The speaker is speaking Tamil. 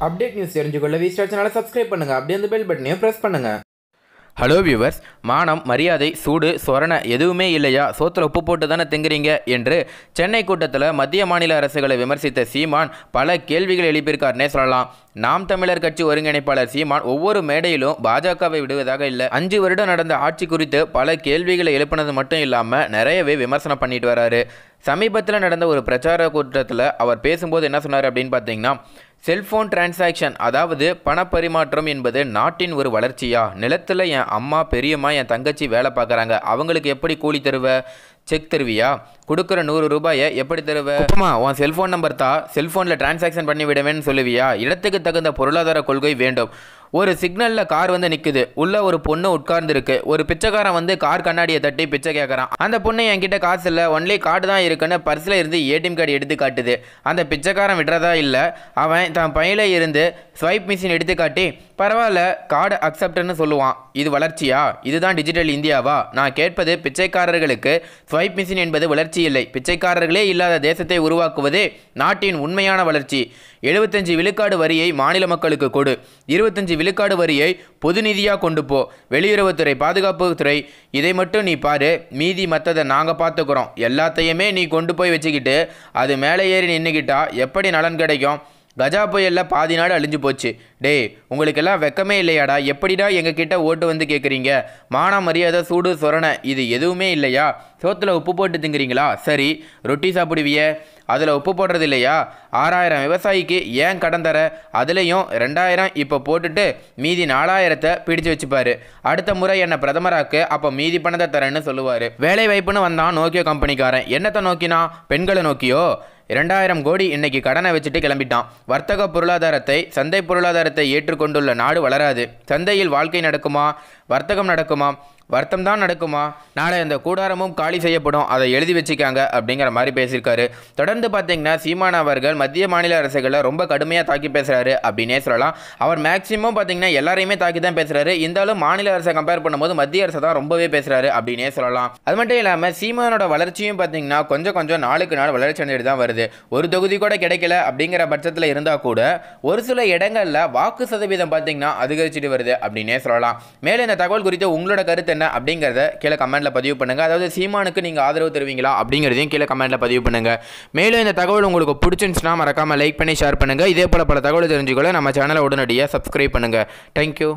அப்டேட் நியூஸ் தெரிஞ்சுக்கொள்ள வி ஸ்டார் சேனலை சப்ஸ்கிரைப் பண்ணுங்கள். அப்படியே அந்த பெல் பட்டனையும் ப்ரெஸ் பண்ணுங்கள். ஹலோ வியூவர்ஸ், மானம் மரியாதை சூடு சொரண எதுவுமே இல்லையா, சோத்தில் உப்பு போட்டு தானே திங்குறீங்க என்று சென்னை கூட்டத்தில் மத்திய மாநில அரசுகளை விமர்சித்த சீமான் பல கேள்விகள் எழுப்பியிருக்காருன்னே சொல்லலாம். நாம் தமிழர் கட்சி ஒருங்கிணைப்பாளர் சீமான் ஒவ்வொரு மேடையிலும் பாஜகவை விடுவதாக இல்லை. 5 வருடம் நடந்த ஆட்சி குறித்து பல கேள்விகளை எழுப்பினது மட்டும் இல்லாமல் நிறையவே விமர்சனம் பண்ணிட்டு வராரு. சமீபத்தில் நடந்த ஒரு பிரச்சார கூட்டத்தில் அவர் பேசும்போது என்ன சொன்னார் அப்படின்னு பார்த்தீங்கன்னா, செல்ஃபோன் டிரான்சாக்ஷன், அதாவது பணப்பரிமாற்றம் என்பது நாட்டின் ஒரு வளர்ச்சியா? நிலத்தில் என் அம்மா பெரியம்மா என் தங்கச்சி வேலை பார்க்குறாங்க, அவங்களுக்கு எப்படி கூலி தருவ? செக் தருவியா? கொடுக்குற 100 ரூபாயை எப்படி தருவ? அம்மா உன் செல்ஃபோன் நம்பர் தான், செல்ஃபோனில் டிரான்சாக்ஷன் பண்ணி விடுவேன்னு சொல்லுவியா? இடத்துக்கு தகுந்த பொருளாதார கொள்கை வேண்டும். ஒரு சிக்னலில் கார் வந்து நிற்குது, உள்ள ஒரு பொண்ணு உட்கார்ந்துருக்கு. ஒரு பிச்சைக்காரன் வந்து கார் கண்ணாடியை தட்டி பிச்சை கேட்குறான். அந்த பொண்ணு என்கிட்ட காசு இல்லை, ஒன்லி கார்டு தான் இருக்குன்னு பர்ஸில் இருந்து ஏடிஎம் கார்டு எடுத்து காட்டுது. அந்த பிச்சைக்காரன் விடுறதா இல்லை, அவன் தன் பையில இருந்து ஸ்வைப் மிஷின் எடுத்து காட்டி பரவாயில்ல கார்டு அக்செப்ட்னு சொல்லுவான். இது வளர்ச்சியா? இதுதான் டிஜிட்டல் இந்தியாவா? நான் கேட்பது, பிச்சைக்காரர்களுக்கு ஸ்வைப் மிஷின் என்பது வளர்ச்சி இல்லை, பிச்சைக்காரர்களே இல்லாத தேசத்தை உருவாக்குவதே நாட்டின் உண்மையான வளர்ச்சி. 75 விழுக்காடு வரியை மாநில மக்களுக்கு கொடு, 25 விழுக்காடு வரியை பொது நிதியாக கொண்டு போ, வெளியுறவுத்துறை பாதுகாப்புத்துறை இதை மட்டும் நீ பாரு, மீதி மற்றதை நாங்கள் பார்த்துக்குறோம். எல்லாத்தையுமே நீ கொண்டு போய் வச்சுக்கிட்டு அது மேலே ஏறி நின்றுக்கிட்டா எப்படி நலன் கிடைக்கும்? கஜா புயலில் பாதி நாடு அழிஞ்சு போச்சு. டேய், உங்களுக்கெல்லாம் வெக்கமே இல்லையாடா? எப்படிடா எங்ககிட்ட ஓட்டு வந்து கேட்குறீங்க? மானம் மரியாதை சூடு சொரணை இது எதுவுமே இல்லையா? சோத்தில் உப்பு போட்டு திங்குறீங்களா? சரி, ரொட்டி சாப்பிடுவிய, அதில் உப்பு போடுறது இல்லையா? 6000 விவசாயிக்கு ஏன் கடன் தர? அதுலேயும் 2000 இப்போ போட்டுட்டு மீதி 4000 பிடிச்சு வச்சுப்பாரு. அடுத்த முறை என்னை பிரதமராக்கு, அப்போ மீதி பணத்தை தரேன்னு சொல்லுவார். வேலை வாய்ப்புன்னு வந்தான் நோக்கியோ கம்பெனிக்காரன். என்னத்தை நோக்கினா? பெண்களை நோக்கியோ? 2000 கோடி இன்னைக்கு கடனை வச்சுட்டு கிளம்பிட்டான். வர்த்தக பொருளாதாரத்தை, சந்தை பொருளாதாரத்தை ஏற்றுக்கொண்டுள்ள நாடு வளராது. சந்தையில் வாழ்க்கை நடக்குமா? வர்த்தகம் நடக்குமா? வருத்தம் தான் நடக்குமா? நாளை அந்த கூடாரமும் காலி செய்யப்படும், அதை எழுதி வச்சுக்காங்க அப்படிங்கிற மாதிரி பேசியிருக்காரு. தொடர்ந்து பார்த்தீங்கன்னா சீமான் அவர்கள் மத்திய மாநில அரசுகளை ரொம்ப கடுமையாக தாக்கி பேசுகிறாரு அப்படின்னே சொல்லலாம். அவர் மேக்சிமம் பார்த்தீங்கன்னா எல்லாரையுமே தாக்கி தான் பேசுகிறாரு. இருந்தாலும் மாநில அரசை கம்பேர் பண்ணும்போது மத்திய அரசை தான் ரொம்பவே பேசுகிறாரு அப்படின்னே சொல்லலாம். அது மட்டும் இல்லாமல் சீமானோட வளர்ச்சியும் பார்த்தீங்கன்னா கொஞ்சம் நாளுக்கு நாள் வளர்ச்சி அடைஞ்சிட்டு தான் வருது. ஒரு தொகுதி கூட கிடைக்கல அப்படிங்கிற பட்சத்தில் இருந்தால் கூட ஒரு சில இடங்களில் வாக்கு சதவீதம் பார்த்தீங்கன்னா அதிகரிச்சுட்டு வருது அப்படின்னே சொல்லலாம். மேலே இந்த தகவல் குறித்து உங்களோட கருத்து என்ன அப்படிங்கிறத கீழே கமெண்ட்ல பதிவு பண்ணுங்க. அதாவது சீமானுக்கு நீங்க ஆதரவு தருவீங்களா அப்படிங்கிறதையும் கீழே கமெண்ட்ல பதிவு பண்ணுங்க. மேலும் இந்த தகவல் உங்களுக்கு பிடிச்சிருந்துச்சுன்னா மறக்காம லைக் பண்ணி ஷேர் பண்ணுங்க. இதே போல பல தகவல் தெரிஞ்சுக்கொள்ள நம்ம சேனலை உடனடியாக சப்ஸ்கிரைப் பண்ணுங்க. தேங்க்யூ.